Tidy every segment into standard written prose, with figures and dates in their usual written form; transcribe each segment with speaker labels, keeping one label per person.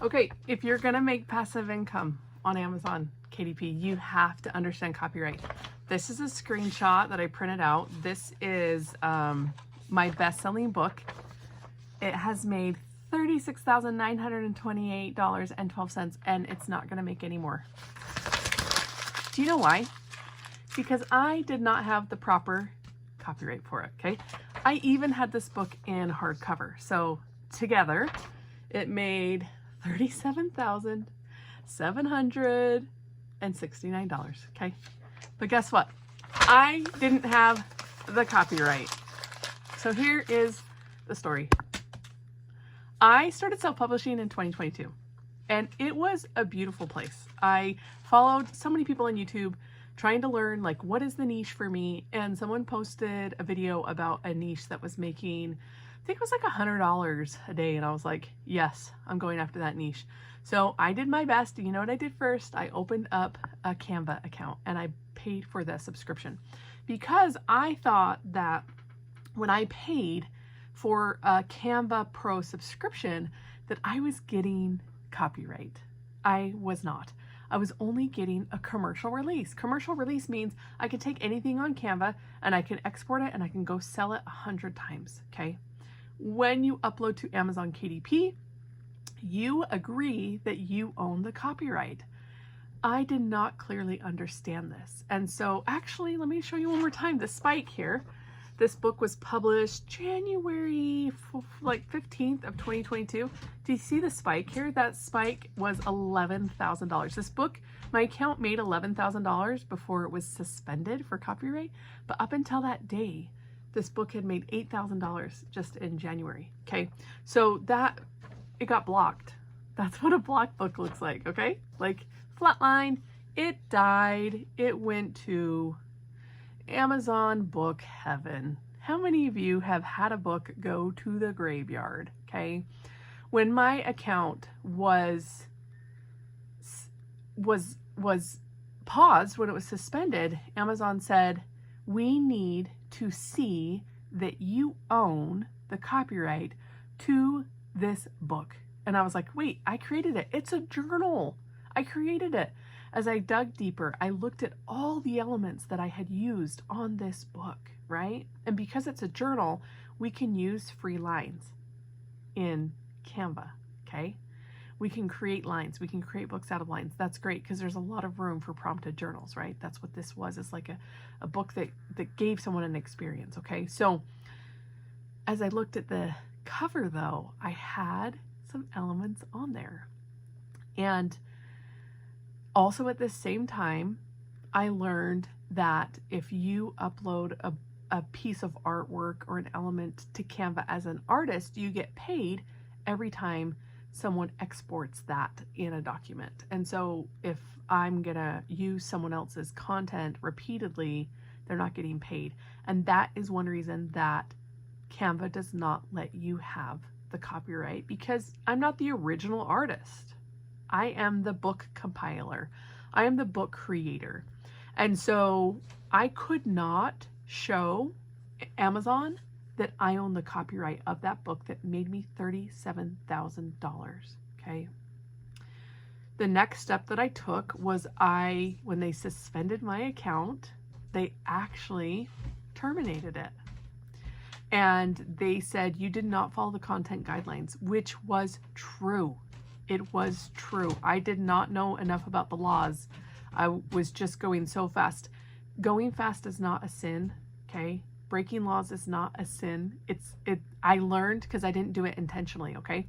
Speaker 1: Okay, if you're gonna make passive income on Amazon KDP, you have to understand copyright. This is a screenshot that I printed out. This is my best-selling book. It has made $36,928.12, and it's not gonna make any more. Do you know why? Because I did not have the proper copyright for it, okay? I even had this book in hardcover. So together, it made $37,769, okay? But guess what? I didn't have the copyright. So here is the story. I started self-publishing in 2022, and it was a beautiful place. I followed so many people on YouTube trying to learn, like, what is the niche for me? And someone posted a video about a niche that was making, I think it was like $100 a day. And I was like, yes, I'm going after that niche. So I did my best. You know what I did first? I opened up a Canva account and I paid for the subscription, because I thought that when I paid for a Canva Pro subscription that I was getting copyright. I was not. I was only getting a commercial release. Commercial release means I can take anything on Canva and I can export it and I can go sell it 100 times, okay? When you upload to Amazon KDP, you agree that you own the copyright. I did not clearly understand this. And so actually, let me show you one more time, the spike here. This book was published January 15th of 2022. Do you see the spike here? That spike was $11,000. This book, my account made $11,000 before it was suspended for copyright. But up until that day, this book had made $8,000 just in January. Okay, so it got blocked. That's what a blocked book looks like, okay? Like flatline, it died, it went to Amazon book heaven. How many of you have had a book go to the graveyard? Okay, when my account was paused, when it was suspended, Amazon said, we need to see that you own the copyright to this book. And I was like, wait, I created it. It's a journal. I created it. As I dug deeper, I looked at all the elements that I had used on this book, right? And because it's a journal, we can use free lines in Canva, okay? We can create lines. We can create books out of lines. That's great because there's a lot of room for prompted journals, right? That's what this was. It's like a book that gave someone an experience, okay? So as I looked at the cover, though, I had some elements on there. And also at the same time, I learned that if you upload a piece of artwork or an element to Canva as an artist, you get paid every time someone exports that in a document. And so if I'm gonna use someone else's content repeatedly, they're not getting paid. And that is one reason that Canva does not let you have the copyright, because I'm not the original artist. I am the book compiler. I am the book creator. And so I could not show Amazon that I own the copyright of that book that made me $37,000, okay? The next step that I took was when they suspended my account, they actually terminated it. And they said, you did not follow the content guidelines, which was true. It was true. I did not know enough about the laws. I was just going so fast. Going fast is not a sin, okay? Breaking laws is not a sin. I learned because I didn't do it intentionally, okay?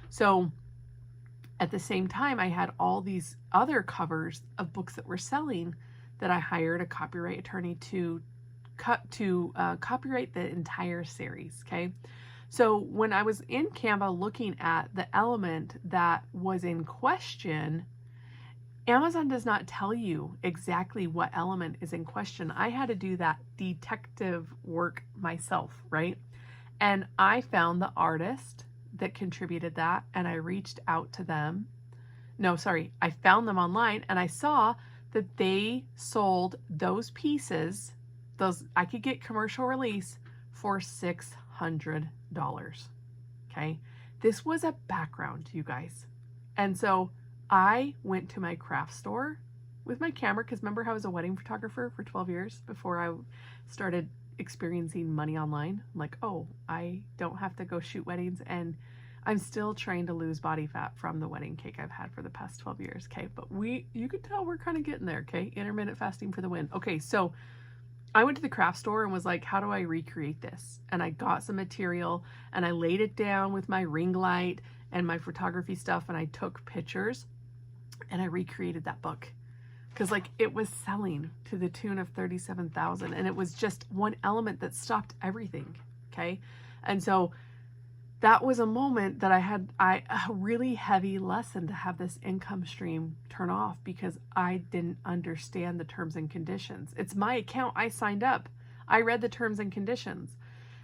Speaker 1: So at the same time, I had all these other covers of books that were selling that I hired a copyright attorney to copyright the entire series, okay? So when I was in Canva looking at the element that was in question, Amazon does not tell you exactly what element is in question. I had to do that detective work myself, right? And I found the artist that contributed that, and I reached out to them. No, sorry, I found them online and I saw that they sold those pieces, I could get commercial release for $600. Okay, this was a background, you guys. And so I went to my craft store with my camera, because remember how I was a wedding photographer for 12 years before I started experiencing money online? I'm like, oh, I don't have to go shoot weddings, and I'm still trying to lose body fat from the wedding cake I've had for the past 12 years, okay? But you could tell we're kind of getting there, okay? Intermittent fasting for the win. Okay, so I went to the craft store and was like, how do I recreate this? And I got some material and I laid it down with my ring light and my photography stuff, and I took pictures and I recreated that book. Because like it was selling to the tune of 37,000, and it was just one element that stopped everything, okay? And so that was a moment that I had a really heavy lesson to have this income stream turn off, because I didn't understand the terms and conditions. It's my account. I signed up. I read the terms and conditions.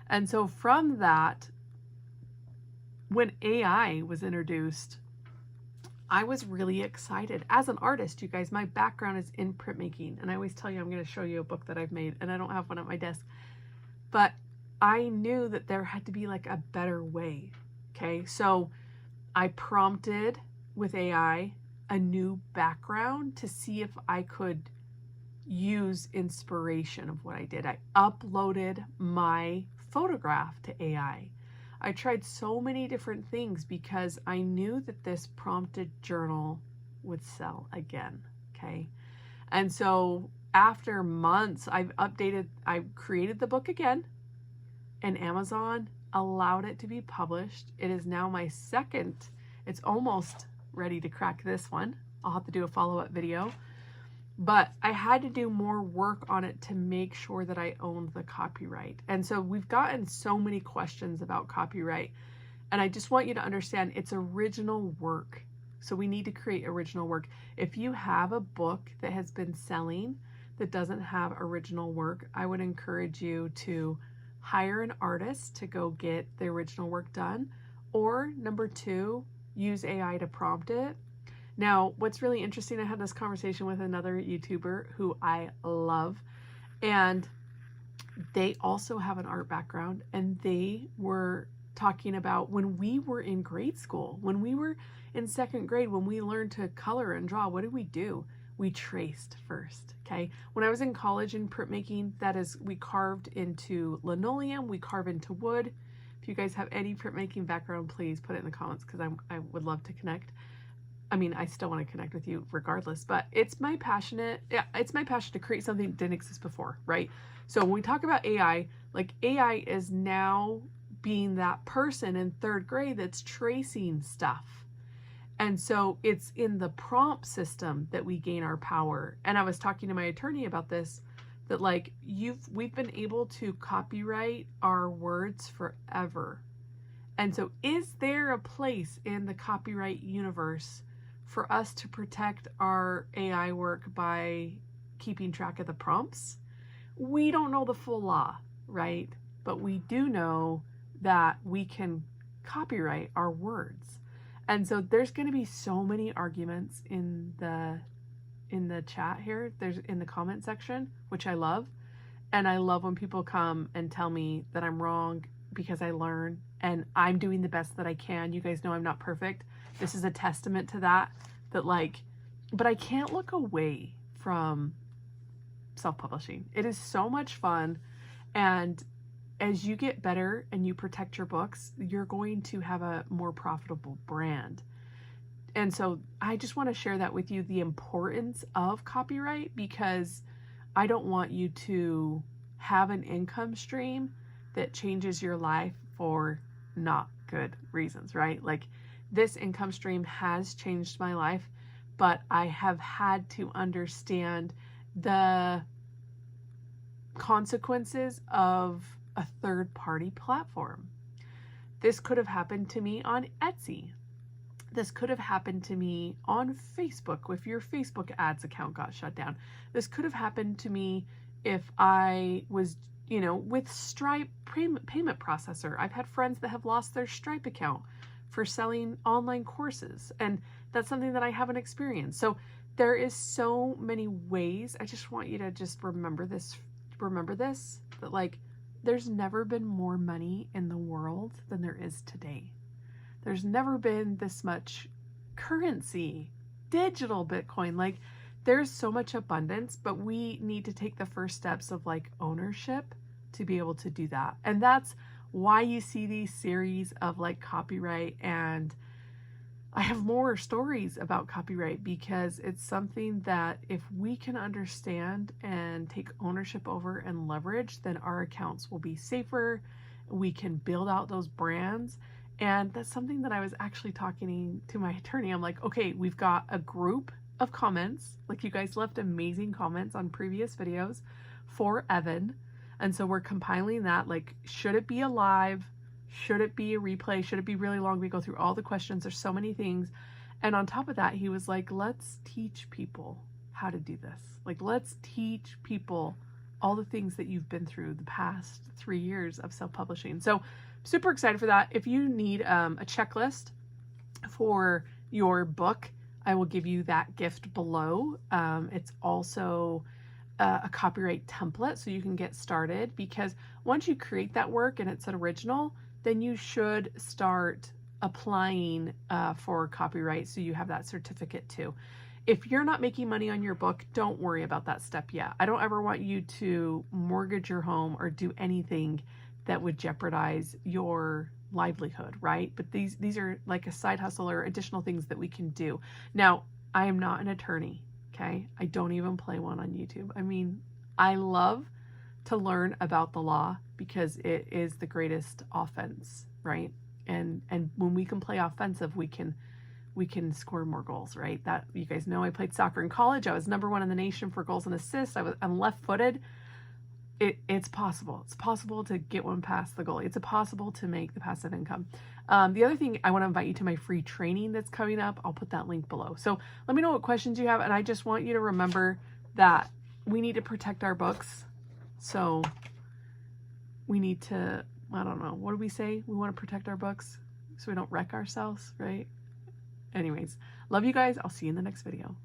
Speaker 1: And so from that, when AI was introduced, I was really excited. As an artist, you guys, my background is in printmaking. And I always tell you I'm going to show you a book that I've made, and I don't have one at my desk. But I knew that there had to be like a better way, okay? So I prompted with AI a new background to see if I could use inspiration of what I did. I uploaded my photograph to AI. I tried so many different things because I knew that this prompted journal would sell again, okay? And so after months, I created the book again, and Amazon allowed it to be published. It is now my second. It's almost ready to crack this one. I'll have to do a follow-up video. But I had to do more work on it to make sure that I owned the copyright. And so we've gotten so many questions about copyright. And I just want you to understand it's original work. So we need to create original work. If you have a book that has been selling that doesn't have original work, I would encourage you to hire an artist to go get the original work done. Or number two, use AI to prompt it. Now, what's really interesting, I had this conversation with another YouTuber who I love, and they also have an art background, and they were talking about when we were in grade school, when we were in second grade, when we learned to color and draw, what did we do? We traced first, okay? When I was in college in printmaking, that is, we carved into linoleum, we carve into wood. If you guys have any printmaking background, please put it in the comments, because I would love to connect. I mean, I still want to connect with you regardless, but it's my passion to create something that didn't exist before, right? So when we talk about AI, like AI is now being that person in third grade that's tracing stuff. And so it's in the prompt system that we gain our power. And I was talking to my attorney about this, that like we've been able to copyright our words forever. And so is there a place in the copyright universe for us to protect our AI work by keeping track of the prompts? We don't know the full law, right? But we do know that we can copyright our words. And so there's going to be so many arguments in the chat here. There's in the comment section, which I love. And I love when people come and tell me that I'm wrong, because I learn and I'm doing the best that I can. You guys know I'm not perfect. This is a testament to that like, but I can't look away from self-publishing. It is so much fun. And as you get better and you protect your books, you're going to have a more profitable brand. And so I just want to share that with you, the importance of copyright, because I don't want you to have an income stream that changes your life for not good reasons, right? Like, this income stream has changed my life, but I have had to understand the consequences of a third-party platform. This could have happened to me on Etsy. This could have happened to me on Facebook if your Facebook ads account got shut down. This could have happened to me if I was, with Stripe payment processor. I've had friends that have lost their Stripe account for selling online courses, and that's something that I haven't experienced. So there is so many ways. I just want you to just remember this, that like, there's never been more money in the world than there is today. There's never been this much currency, digital Bitcoin. Like, there's so much abundance, but we need to take the first steps of like ownership to be able to do that. And that's why you see these series of like copyright, and I have more stories about copyright, because it's something that if we can understand and take ownership over and leverage, then our accounts will be safer. We can build out those brands. And that's something that I was actually talking to my attorney. I'm like, okay, we've got a group of comments. Like, you guys left amazing comments on previous videos for Evan. And so we're compiling that. Like, should it be a live? Should it be a replay? Should it be really long? We go through all the questions. There's so many things. And on top of that, he was like, let's teach people how to do this. Like, let's teach people all the things that you've been through the past 3 years of self-publishing. So super excited for that. If you need a checklist for your book, I will give you that gift below. It's also a copyright template so you can get started, because once you create that work and it's an original, then you should start applying for copyright so you have that certificate too. If you're not making money on your book, don't worry about that step yet. I don't ever want you to mortgage your home or do anything that would jeopardize your livelihood, right? But these are like a side hustle or additional things that we can do. Now, I am not an attorney, okay? I don't even play one on YouTube. I mean, I love to learn about the law because it is the greatest offense, right? And when we can play offensive, we can score more goals, right? That, you guys know, I played soccer in college. I was #1 in the nation for goals and assists. I'm left-footed. It's possible. It's possible to get one past the goalie. It's possible to make the passive income. The other thing, I want to invite you to my free training that's coming up. I'll put that link below. So let me know what questions you have. And I just want you to remember that we need to protect our books. So we need to, I don't know, what do we say? We want to protect our books so we don't wreck ourselves, right? Anyways, love you guys. I'll see you in the next video.